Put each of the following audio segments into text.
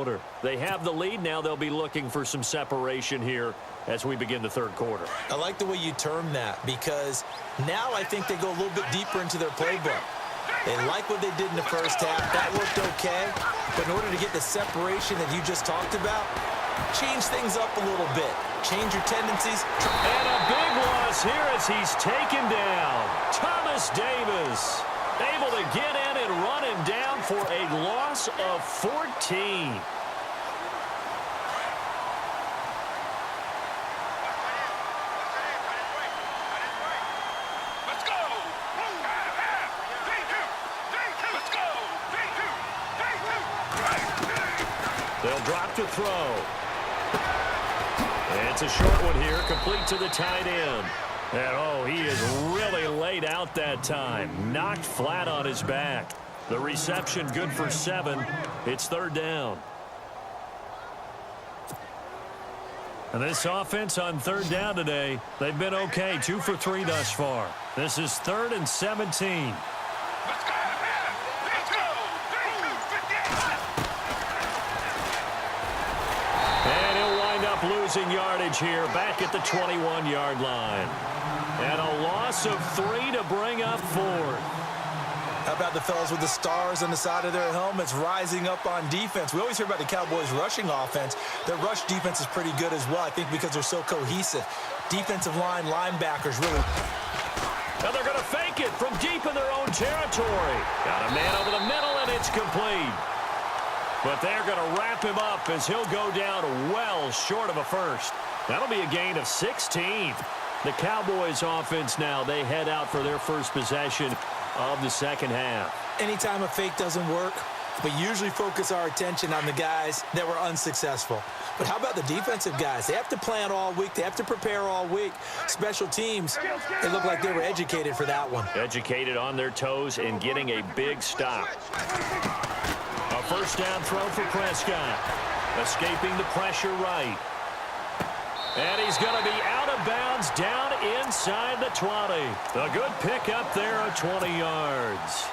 quarter. They have the lead. Now they'll be looking for some separation here as we begin the third quarter. I like the way you term that, because now I think they go a little bit deeper into their playbook. They like what they did in the first half. That worked okay. But in order to get the separation that you just talked about, change things up a little bit. Change your tendencies. And a big loss here as he's taken down. Thomas Davis able to get in and run him down for a loss of 14. They'll drop to throw. And it's a short one here, complete to the tight end. And, oh, he is really laid out that time. Knocked flat on his back. The reception good for 7. It's third down. And this offense on third down today, they've been okay. 2 for 3 thus far. This is 3rd and 17. Losing yardage here back at the 21-yard line. And a loss of 3 to bring up 4th. How about the fellas with the stars on the side of their helmets rising up on defense? We always hear about the Cowboys' rushing offense. Their rush defense is pretty good as well, I think, because they're so cohesive. Defensive line, linebackers really... Now they're going to fake it from deep in their own territory. Got a man over the middle, and it's complete. But they're going to wrap him up as he'll go down well short of a first. That'll be a gain of 16. The Cowboys offense now, they head out for their first possession of the second half. Anytime a fake doesn't work, we usually focus our attention on the guys that were unsuccessful. But how about the defensive guys? They have to plan all week. They have to prepare all week. Special teams, it looked like they were educated for that one. Educated on their toes and getting a big stop. A first down throw for Prescott. Escaping the pressure right. And he's going to be out of bounds down inside the 20. A good pickup there of 20 yards.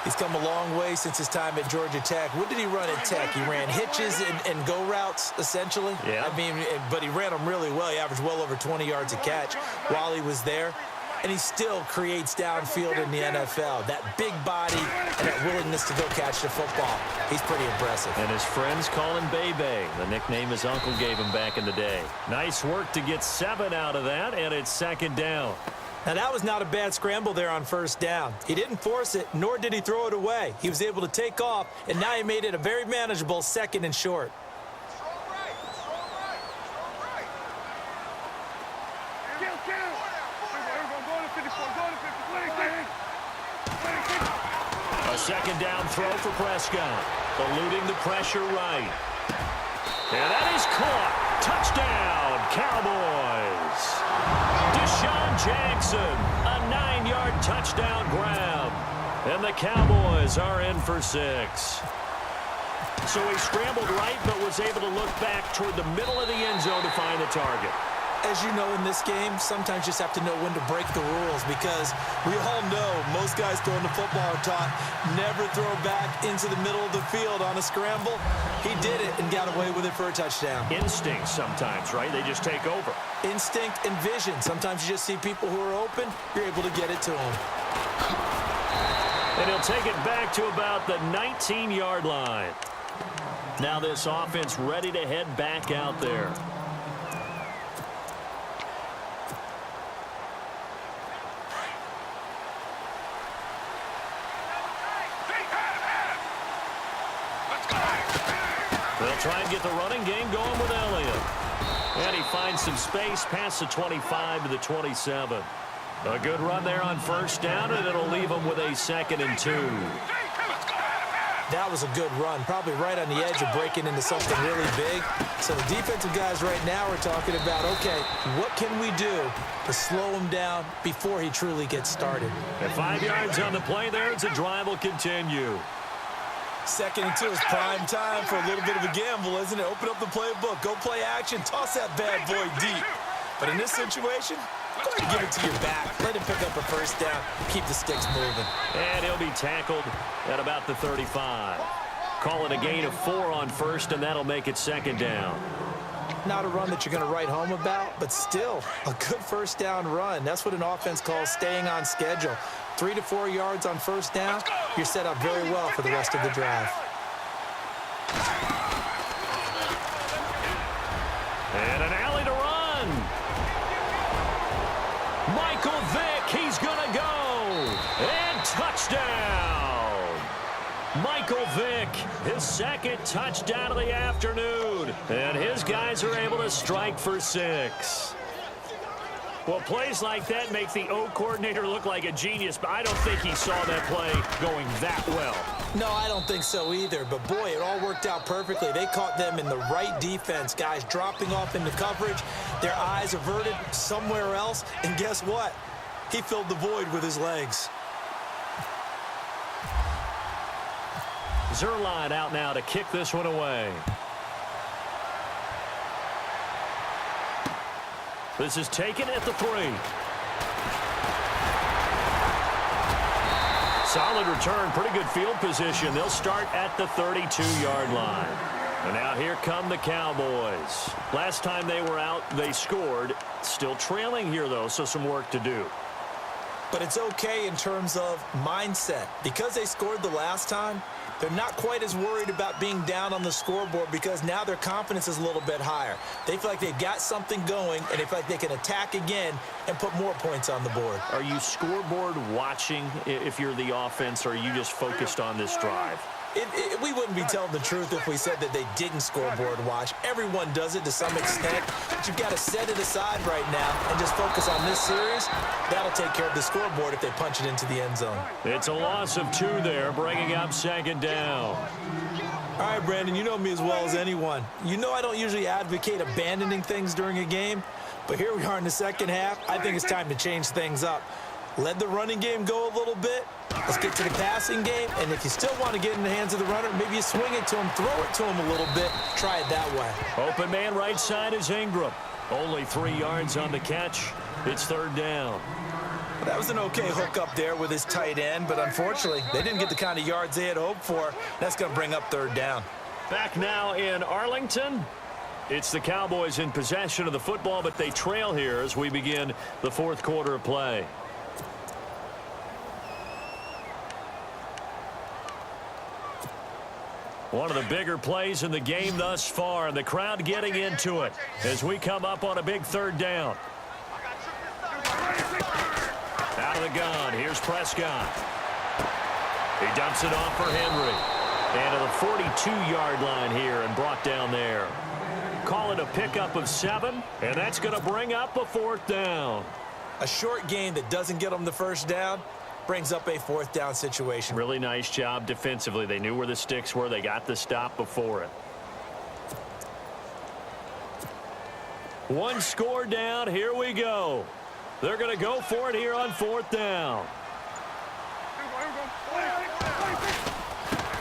He's come a long way since his time at Georgia Tech. What did he run at Tech? He ran hitches and go routes, essentially. Yeah. I mean, but he ran them really well. He averaged well over 20 yards a catch while he was there. And he still creates downfield in the NFL. That big body and that willingness to go catch the football. He's pretty impressive. And his friends call him Bebe, the nickname his uncle gave him back in the day. Nice work to get 7 out of that, and it's second down. Now, that was not a bad scramble there on first down. He didn't force it, nor did he throw it away. He was able to take off, and now he made it a very manageable 2nd and short. A second down throw for Prescott. Eluding the pressure right. And that is caught. Touchdown, Cowboys. Deshaun Jackson, a 9-yard touchdown grab. And the Cowboys are in for 6. So he scrambled right, but was able to look back toward the middle of the end zone to find the target. As you know, in this game, sometimes you just have to know when to break the rules, because we all know most guys throwing the football are taught never throw back into the middle of the field on a scramble. He did it and got away with it for a touchdown. Instinct sometimes, right? They just take over. Instinct and vision. Sometimes you just see people who are open. You're able to get it to them. And he'll take it back to about the 19-yard line. Now this offense ready to head back out there. They'll try and get the running game going with Elliott. And he finds some space past the 25 to the 27. A good run there on first down, and it'll leave him with a 2nd and 2. That was a good run, probably right on the edge of breaking into something really big. So the defensive guys right now are talking about, okay, what can we do to slow him down before he truly gets started? At 5 yards on the play there, the drive will continue. 2nd and 2 is prime time for a little bit of a gamble, isn't it? Open up the playbook, go play action, toss that bad boy deep. But in this situation, go ahead and give it to your back. Let him pick up a first down, keep the sticks moving. And he'll be tackled at about the 35. Call it a gain of 4 on first, and that'll make it second down. Not a run that you're going to write home about, but still a good first down run. That's what an offense calls staying on schedule. 3 to 4 yards on first down, you're set up very well for the rest of the drive. And an alley to run. Michael Vick, he's going to go. And touchdown. Michael Vick, his second touchdown of the afternoon. And his guys are able to strike for 6. Well, plays like that make the O coordinator look like a genius, but I don't think he saw that play going that well. No, I don't think so either, but boy, it all worked out perfectly. They caught them in the right defense, guys dropping off into coverage, their eyes averted somewhere else, and guess what? He filled the void with his legs. Zerline out now to kick this one away. This is taken at the 3. Solid return, pretty good field position. They'll start at the 32-yard line. And now here come the Cowboys. Last time they were out, they scored. Still trailing here, though, so some work to do. But it's okay in terms of mindset. Because they scored the last time, they're not quite as worried about being down on the scoreboard because now their confidence is a little bit higher. They feel like they've got something going, and they feel like they can attack again and put more points on the board. Are you scoreboard watching if you're the offense, or are you just focused on this drive? We wouldn't be telling the truth if we said that they didn't scoreboard watch. Everyone does it to some extent, but you've got to set it aside right now and just focus on this series. That'll take care of the scoreboard if they punch it into the end zone. It's a loss of 2 there, bringing up second down. All right, Brandon, you know me as well as anyone. You know I don't usually advocate abandoning things during a game, but here we are in the second half. I think it's time to change things up. Let the running game go a little bit. Let's get to the passing game, and if you still want to get in the hands of the runner, maybe you swing it to him, throw it to him a little bit, try it that way. Open man right side is Ingram. Only 3 yards on the catch. It's third down. Well, that was an okay hook up there with his tight end, but unfortunately, they didn't get the kind of yards they had hoped for. That's going to bring up third down. Back now in Arlington. It's the Cowboys in possession of the football, but they trail here as we begin the fourth quarter of play. One of the bigger plays in the game thus far, and the crowd getting into it as we come up on a big third down. Out of the gun, here's Prescott. He dumps it off for Henry. And to the 42-yard line here and brought down there. Call it a pickup of 7, and that's going to bring up a fourth down. A short game that doesn't get them the first down brings up a fourth down situation. Really nice job defensively. They knew where the sticks were. They got the stop before it. 1 score down. Here we go. They're going to go for it here on fourth down.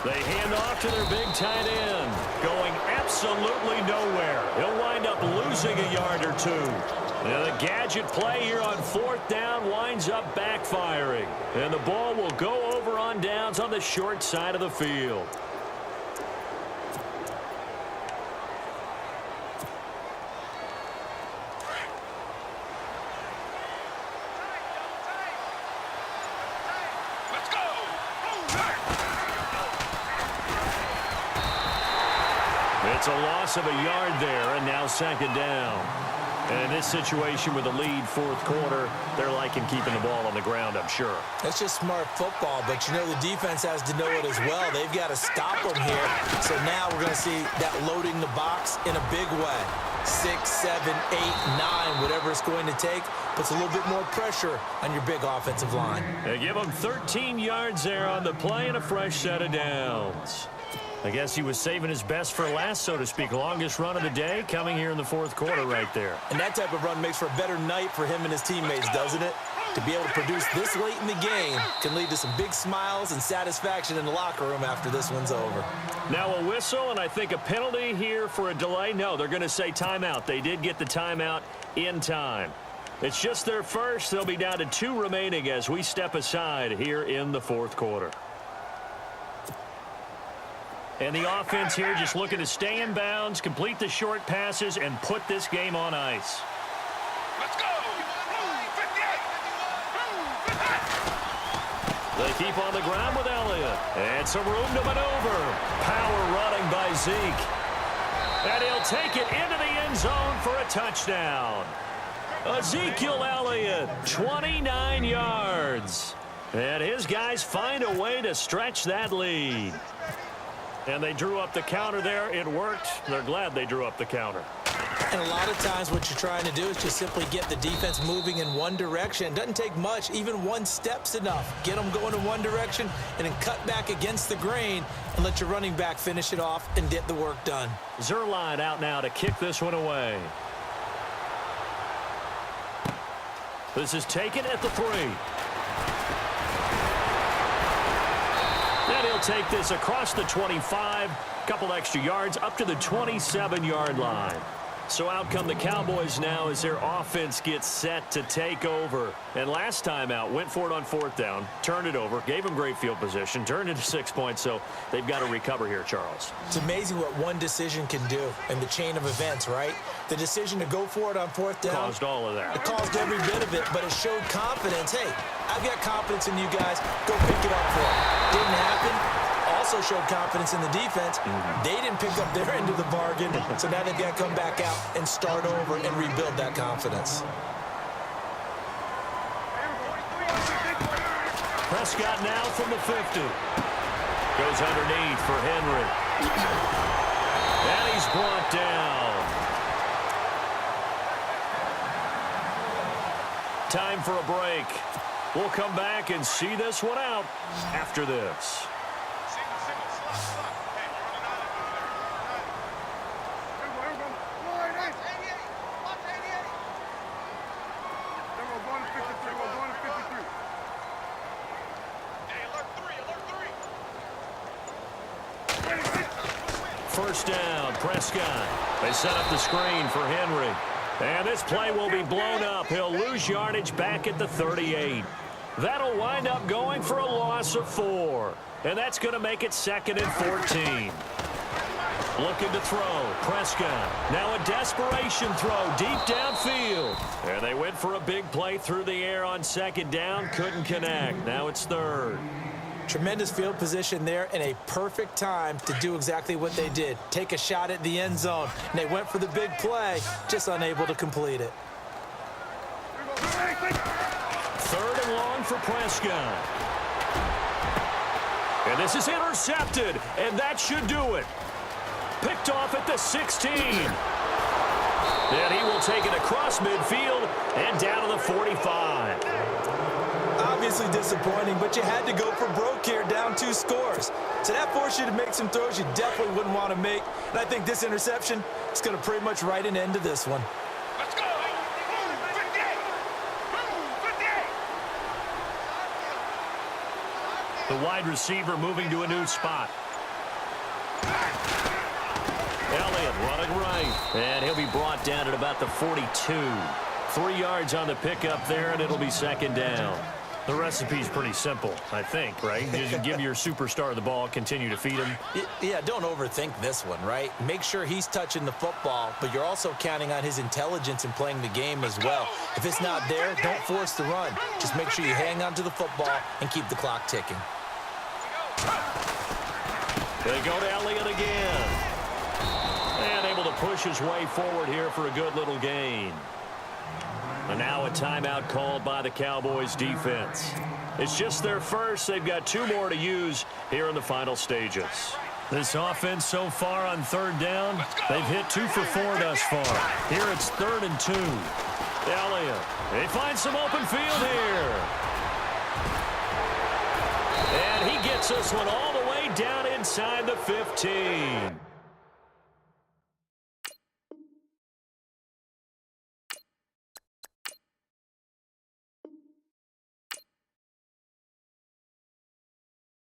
They hand off to their big tight end. Going absolutely nowhere. He'll wind up losing a yard or 2. And the gadget play here on fourth down winds up backfiring. And the ball will go over on downs on the short side of the field. It's a loss of a yard there, and now second down. And in this situation with the lead fourth quarter, they're liking keeping the ball on the ground, I'm sure. That's just smart football, but you know the defense has to know it as well. They've got to stop them here. So now we're going to see that loading the box in a big way. 6, 7, 8, 9, whatever it's going to take, puts a little bit more pressure on your big offensive line. They give them 13 yards there on the play and a fresh set of downs. I guess he was saving his best for last, so to speak. Longest run of the day coming here in the fourth quarter right there. And that type of run makes for a better night for him and his teammates, doesn't it? To be able to produce this late in the game can lead to some big smiles and satisfaction in the locker room after this one's over. Now a whistle, and I think a penalty here for a delay. No, they're going to say timeout. They did get the timeout in time. It's just their first. They'll be down to 2 remaining as we step aside here in the fourth quarter. And the offense here just looking to stay in bounds, complete the short passes, and put this game on ice. Let's go! They keep on the ground with Elliott. And some room to maneuver. Power running by Zeke. And he'll take it into the end zone for a touchdown. Ezekiel Elliott, 29 yards. And his guys find a way to stretch that lead. And they drew up the counter there. It worked. They're glad they drew up the counter. And a lot of times what you're trying to do is just simply get the defense moving in one direction. It doesn't take much. Even one step's enough. Get them going in one direction and then cut back against the grain and let your running back finish it off and get the work done. Zuerlein out now to kick this one away. This is taken at the 3. And he'll take this across the 25, couple extra yards up to the 27-yard line. So out come the Cowboys now as their offense gets set to take over. And last time out, went for it on 4th down, turned it over, gave them great field position, turned it to 6 points, so they've got to recover here, Charles. It's amazing what one decision can do in the chain of events, right? The decision to go for it on 4th down. Caused all of that. It caused every bit of it, but it showed confidence. Hey, I've got confidence in you guys. Go pick it up for it. Didn't happen. Also showed confidence in the defense. They didn't pick up their end of the bargain, so now they've got to come back out and start over and rebuild that confidence. Prescott now from the 50. Goes underneath for Henry. And he's brought down. Time for a break. We'll come back and see this one out after this. First down, Prescott. They set up the screen for Henry. And this play will be blown up. He'll lose yardage back at the 38. That'll wind up going for a loss of 4. And that's going to make it 2nd and 14. Looking to throw, Prescott. Now a desperation throw deep downfield. And they went for a big play through the air on 2nd down. Couldn't connect. Now it's 3rd. Tremendous field position there and a perfect time to do exactly what they did. Take a shot at the end zone. And they went for the big play, just unable to complete it. 3rd and long for Prescott. And this is intercepted, and that should do it. Picked off at the 16. And he will take it across midfield and down to the 45. Obviously disappointing, but you had to go for broke here, down 2 scores. So that forced you to make some throws you definitely wouldn't want to make. And I think this interception is going to pretty much write an end to this one. Let's go! The wide receiver moving to a new spot. Elliott running right. And he'll be brought down at about the 42. 3 yards on the pickup there, and it'll be 2nd down. The recipe's pretty simple, I think, right? You give your superstar the ball, continue to feed him. Yeah, don't overthink this one, right? Make sure he's touching the football, but you're also counting on his intelligence in playing the game as well. If it's not there, don't force the run. Just make sure you hang on to the football and keep the clock ticking. They go to Elliott again. And able to push his way forward here for a good little gain. And now a timeout called by the Cowboys defense. It's just their first. They've got 2 more to use here in the final stages. This offense so far on 3rd down, they've hit 2 for 4 thus far. Here it's 3rd and 2. Elliott, they find some open field here. And he gets this one all the way down inside the 15.